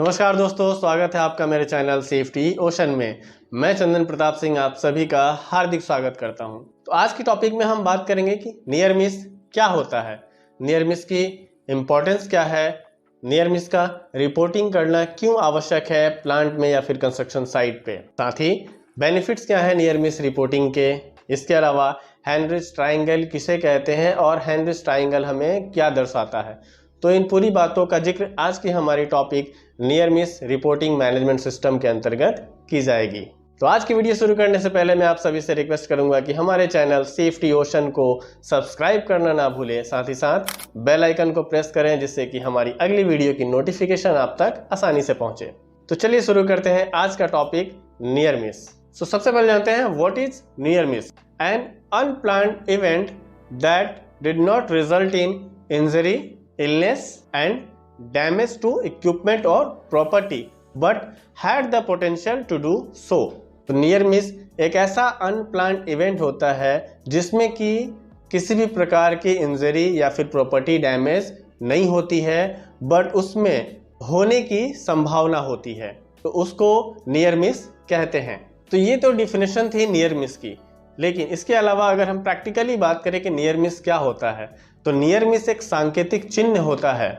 नमस्कार दोस्तों, स्वागत है आपका मेरे चैनल सेफ्टी ओशन में। मैं चंदन प्रताप सिंह आप सभी का हार्दिक स्वागत करता हूं। तो आज की टॉपिक में हम बात करेंगे कि नियर मिस क्या होता है, नियर मिस की इम्पोर्टेंस क्या है, नियर मिस का रिपोर्टिंग करना क्यों आवश्यक है प्लांट में या फिर कंस्ट्रक्शन साइट पे, साथ ही बेनिफिट्स क्या है नियर मिस रिपोर्टिंग के। इसके अलावा हेनरिच ट्राइंगल किसे कहते हैं और हेनरिच ट्राइंगल हमें क्या दर्शाता है। तो इन पूरी बातों का जिक्र आज की हमारी topic near miss reporting management system के अंतर्गत की जाएगी। तो आज की वीडियो शुरू करने से पहले मैं आप सभी से रिक्वेस्ट करूंगा कि हमारे चैनल सेफ्टी ओशन को सब्सक्राइब करना ना भूलें, साथ ही साथ बेल आइकन को प्रेस करें जिससे कि हमारी अगली वीडियो की नोटिफिकेशन आप तक आसानी से पहुंचे। तो चलिए शुरू करते हैं आज का टॉपिक नियर मिस। तो सबसे पहले जानते हैं what is near miss. An unplanned event that did not result in injury, illness and damage to equipment or property but had the potential to do so। तो नियर मिस एक ऐसा unplanned event होता है जिसमें कि किसी भी प्रकार की इंजरी या फिर प्रॉपर्टी डैमेज नहीं होती है बट उसमें होने की संभावना होती है, तो उसको नियर मिस कहते हैं। तो ये तो डिफिनेशन थी नियर मिस की, लेकिन इसके अलावा अगर हम प्रैक्टिकली बात करें कि नियर मिस क्या होता है, तो नियर मिस एक सांकेतिक चिन्ह होता है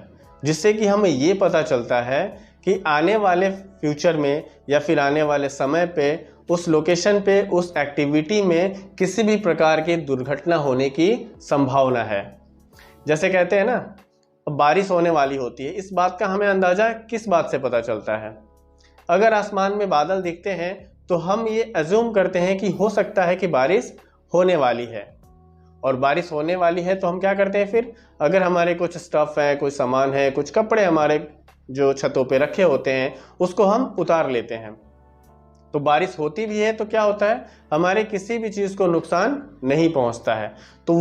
जिससे कि हमें ये पता चलता है कि आने वाले फ्यूचर में या फिर आने वाले समय पे उस लोकेशन पे उस एक्टिविटी में किसी भी प्रकार की दुर्घटना होने की संभावना है। जैसे कहते हैं ना, बारिश होने वाली होती है, इस बात का हमें अंदाजा किस बात से पता चलता है। अगर आसमान में बादल दिखते हैं तो हम ये अज्यूम करते हैं कि हो सकता है कि बारिश होने वाली है, और बारिश होने वाली है तो हम क्या करते हैं, फिर अगर हमारे कुछ स्टफ है, कोई सामान है, कुछ कपड़े हमारे जो छतों पे रखे होते हैं उसको हम उतार लेते हैं। तो बारिश होती भी है तो क्या होता है, हमारे किसी भी चीज़ को नुकसान नहीं पहुंचता है। तो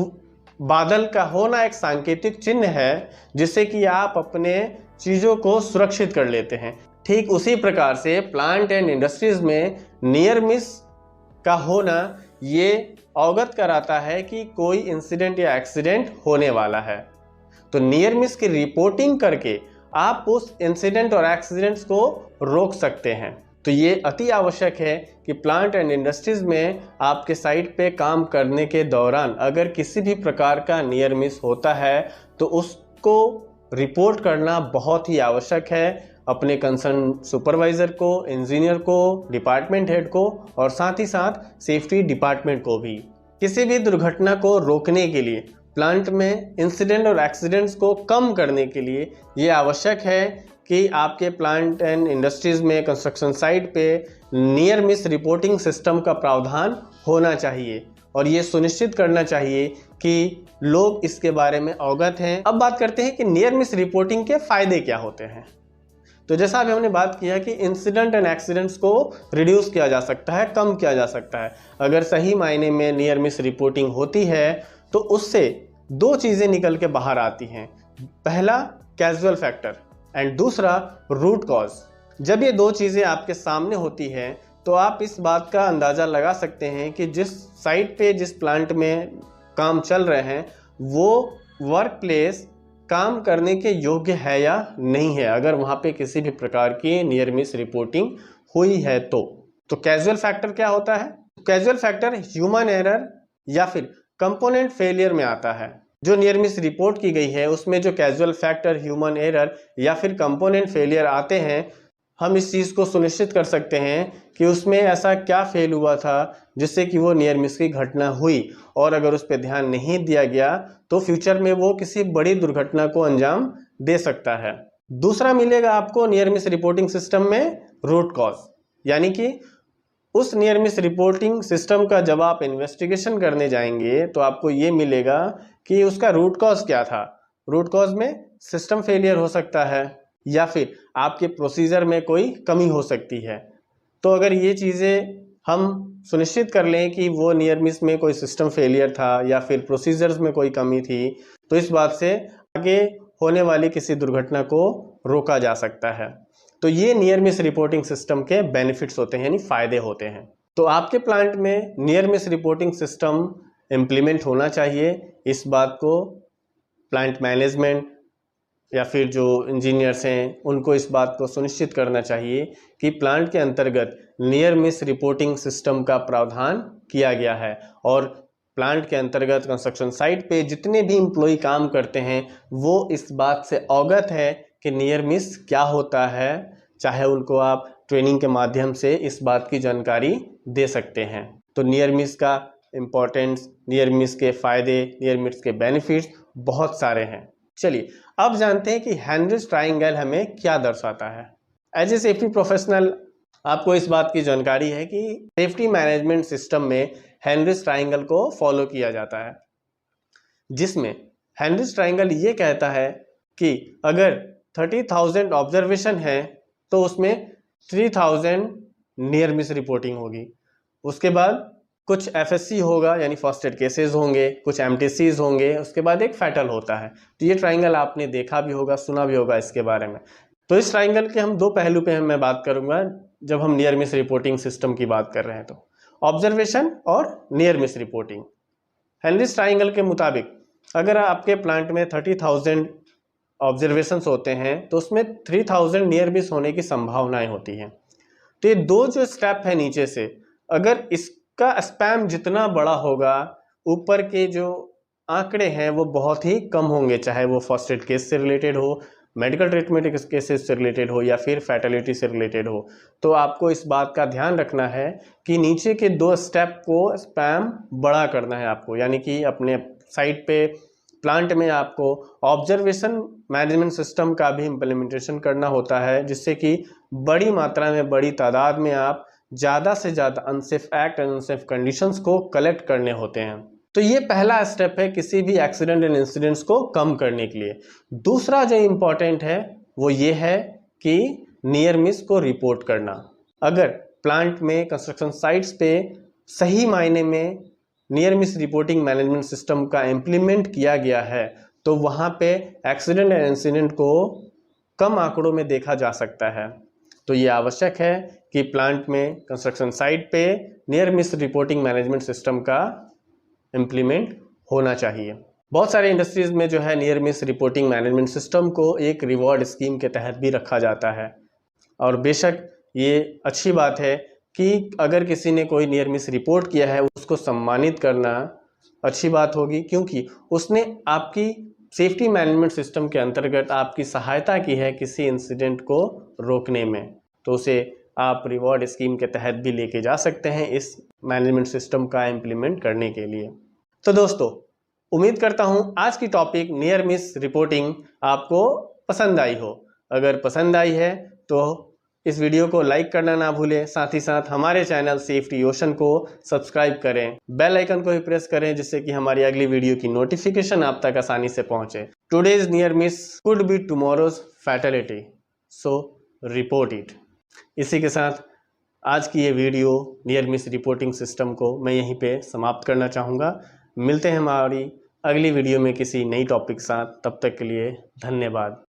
बादल का होना एक सांकेतिक चिन्ह है जिससे कि आप अपने चीज़ों को सुरक्षित कर लेते हैं। ठीक उसी प्रकार से प्लांट एंड इंडस्ट्रीज में नियर मिस का होना ये अवगत कराता है कि कोई इंसिडेंट या एक्सीडेंट होने वाला है। तो नियर मिस की रिपोर्टिंग करके आप उस इंसिडेंट और एक्सीडेंट्स को रोक सकते हैं। तो ये अति आवश्यक है कि प्लांट एंड इंडस्ट्रीज में आपके साइट पे काम करने के दौरान अगर किसी भी प्रकार का नियर मिस होता है तो उसको रिपोर्ट करना बहुत ही आवश्यक है अपने कंसर्न सुपरवाइज़र को, इंजीनियर को, डिपार्टमेंट हेड को और साथ ही साथ सेफ्टी डिपार्टमेंट को भी। किसी भी दुर्घटना को रोकने के लिए, प्लांट में इंसिडेंट और एक्सीडेंट्स को कम करने के लिए ये आवश्यक है कि आपके प्लांट एंड इंडस्ट्रीज़ में, कंस्ट्रक्शन साइट पे नियर मिस रिपोर्टिंग सिस्टम का प्रावधान होना चाहिए और ये सुनिश्चित करना चाहिए कि लोग इसके बारे में अवगत हैं। अब बात करते हैं कि नियर मिस रिपोर्टिंग के फ़ायदे क्या होते हैं। तो जैसा अभी हमने बात किया कि इंसिडेंट एंड एक्सीडेंट्स को रिड्यूस किया जा सकता है, कम किया जा सकता है। अगर सही मायने में नियर मिस रिपोर्टिंग होती है तो उससे दो चीज़ें निकल के बाहर आती हैं। पहला कैजुअल फैक्टर एंड दूसरा रूट कॉज। जब ये दो चीज़ें आपके सामने होती हैं तो आप इस बात का अंदाज़ा लगा सकते हैं कि जिस साइट पे, जिस प्लांट में काम चल रहे हैं वो वर्क प्लेस काम करने के योग्य है या नहीं है, अगर वहाँ पे किसी भी प्रकार की नियर मिस रिपोर्टिंग हुई है तो कैजुअल फैक्टर क्या होता है? कैजुअल फैक्टर ह्यूमन एरर या फिर कंपोनेंट फेलियर में आता है। जो नियर मिस रिपोर्ट की गई है उसमें जो कैजुअल फैक्टर, ह्यूमन एरर या फिर कंपोनेंट फेलियर आते हैं, हम इस चीज़ को सुनिश्चित कर सकते हैं कि उसमें ऐसा क्या फेल हुआ था जिससे कि वो नियर मिस की घटना हुई, और अगर उस पर ध्यान नहीं दिया गया तो फ्यूचर में वो किसी बड़ी दुर्घटना को अंजाम दे सकता है। दूसरा मिलेगा आपको नियर मिस रिपोर्टिंग सिस्टम में रूट कॉज, यानी कि उस नियर मिस रिपोर्टिंग सिस्टम का जब आप इन्वेस्टिगेशन करने जाएंगे तो आपको ये मिलेगा कि उसका रूट कॉज क्या था। रूट कॉज में सिस्टम फेलियर हो सकता है या फिर आपके प्रोसीजर में कोई कमी हो सकती है। तो अगर ये चीज़ें हम सुनिश्चित कर लें कि वो नियर मिस में कोई सिस्टम फेलियर था या फिर प्रोसीजर्स में कोई कमी थी, तो इस बात से आगे होने वाली किसी दुर्घटना को रोका जा सकता है। तो ये नियर मिस रिपोर्टिंग सिस्टम के बेनिफिट्स होते हैं, यानी फ़ायदे होते हैं। तो आपके प्लांट में near miss reporting system implement होना चाहिए। इस बात को प्लांट मैनेजमेंट, या फिर जो इंजीनियर्स हैं उनको इस बात को सुनिश्चित करना चाहिए कि प्लांट के अंतर्गत नियर मिस रिपोर्टिंग सिस्टम का प्रावधान किया गया है और प्लांट के अंतर्गत कंस्ट्रक्शन साइट पे जितने भी एम्प्लॉय काम करते हैं वो इस बात से अवगत है कि नियर मिस क्या होता है, चाहे उनको आप ट्रेनिंग के माध्यम से इस बात की जानकारी दे सकते हैं। तो नियर मिस का इम्पोर्टेंस, नियर मिस के फ़ायदे, नियर मिस के बेनिफिट्स बहुत सारे हैं। चलिए अब जानते हैं कि हेनरिच ट्रायंगल हमें क्या दर्शाता है। एज ए सेफ्टी प्रोफेशनल आपको इस बात की जानकारी है कि सेफ्टी मैनेजमेंट सिस्टम में हेनरिच ट्रायंगल को फॉलो किया जाता है, जिसमें हेनरिच ट्रायंगल ये कहता है कि अगर 30,000 ऑब्जर्वेशन है तो उसमें 3,000 नियर मिस रिपोर्टिंग होगी। उसके बाद कुछ FSC होगा यानी फर्स्ट एड केसेस होंगे, कुछ MTCs होंगे, उसके बाद एक फैटल होता है। तो ये ट्रायंगल आपने देखा भी होगा, सुना भी होगा इसके बारे में। तो इस ट्रायंगल के हम दो पहलू पे मैं बात करूंगा जब हम नियर मिस रिपोर्टिंग सिस्टम की बात कर रहे हैं। तो ऑब्जर्वेशन और near miss reporting. Heinrich triangle के मुताबिक अगर आपके प्लांट में 30,000 ऑब्जर्वेशंस होते हैं तो उसमें 3,000 नियर मिस होने की संभावनाएं होती हैं। तो ये दो जो स्टेप है नीचे से, अगर इसका स्पैम जितना बड़ा होगा, ऊपर के जो आंकड़े हैं वो बहुत ही कम होंगे, चाहे वो फर्स्ट एड केस से रिलेटेड हो, मेडिकल ट्रीटमेंट केसेस से रिलेटेड हो या फिर फैटेलिटी से रिलेटेड हो। तो आपको इस बात का ध्यान रखना है कि नीचे के दो स्टेप को स्पैम बड़ा करना है आपको, यानी कि अपने साइट पे प्लांट में आपको ऑब्जर्वेशन मैनेजमेंट सिस्टम का भी इम्प्लीमेंटेशन करना होता है, जिससे कि बड़ी मात्रा में, बड़ी तादाद में आप ज़्यादा से ज़्यादा unsafe act and unsafe conditions को कलेक्ट करने होते हैं। तो ये पहला स्टेप है किसी भी एक्सीडेंट एंड इंसिडेंट्स को कम करने के लिए। दूसरा जो इम्पोर्टेंट है वो ये है कि नियर मिस को रिपोर्ट करना। अगर प्लांट में, कंस्ट्रक्शन साइट्स पे सही मायने में near miss reporting management system का इम्प्लीमेंट किया गया है तो वहाँ पे एक्सीडेंट एंड इंसिडेंट को कम आंकड़ों में देखा जा सकता है। तो ये आवश्यक है कि प्लांट में, कंस्ट्रक्शन साइट पे near miss reporting management system का इम्प्लीमेंट होना चाहिए। बहुत सारे इंडस्ट्रीज में जो है near miss reporting management system को एक रिवॉर्ड स्कीम के तहत भी रखा जाता है। और बेशक ये अच्छी बात है कि अगर किसी ने कोई नियर मिस रिपोर्ट किया है उसको सम्मानित करना अच्छी बात होगी, क्योंकि उसने आपकी सेफ्टी मैनेजमेंट सिस्टम के अंतर्गत आपकी सहायता की है किसी इंसिडेंट को रोकने में। तो उसे आप रिवॉर्ड स्कीम के तहत भी लेके जा सकते हैं इस मैनेजमेंट सिस्टम का इम्प्लीमेंट करने के लिए। तो दोस्तों, उम्मीद करता हूँ आज की टॉपिक नियर मिस रिपोर्टिंग आपको पसंद आई हो। अगर पसंद आई है तो इस वीडियो को लाइक करना ना भूलें, साथ ही साथ हमारे चैनल सेफ्टी ओशन को सब्सक्राइब करें, बेल आइकन को भी प्रेस करें जिससे कि हमारी अगली वीडियो की नोटिफिकेशन आप तक आसानी से पहुंचे। Today's near miss could be tomorrow's fatality, so report it. इसी के साथ आज की ये video near miss reporting system को मैं यहीं पे समाप्त करना चाहूँगा। मिलते हैं हमारी अगली वीडियो में किसी नई टॉपिक के साथ, तब तक के लिए धन्यवाद।